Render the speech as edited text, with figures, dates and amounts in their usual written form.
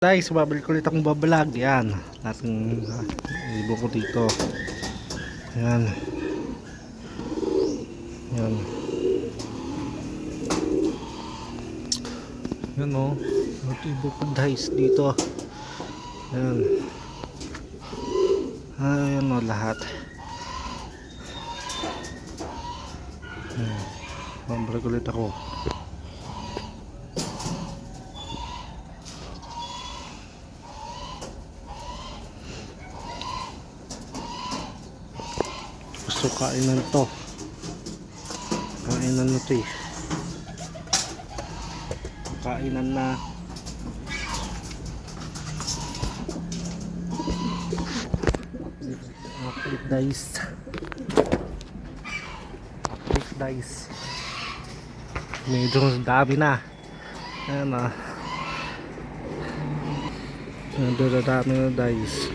Guys, babalik ulit akong babalag. Yan, ating ibon ko dito. Yan. Yan. Yan o. Ito ibon ko guys dito. Yan. Ayan o lahat. Yan. Babalik ulit ako. Gusto kainan to. Kainan na to eh. Kainan na. Update dice. Update dice. Medyo dami na. Ayan ah. Medyo dami na dice.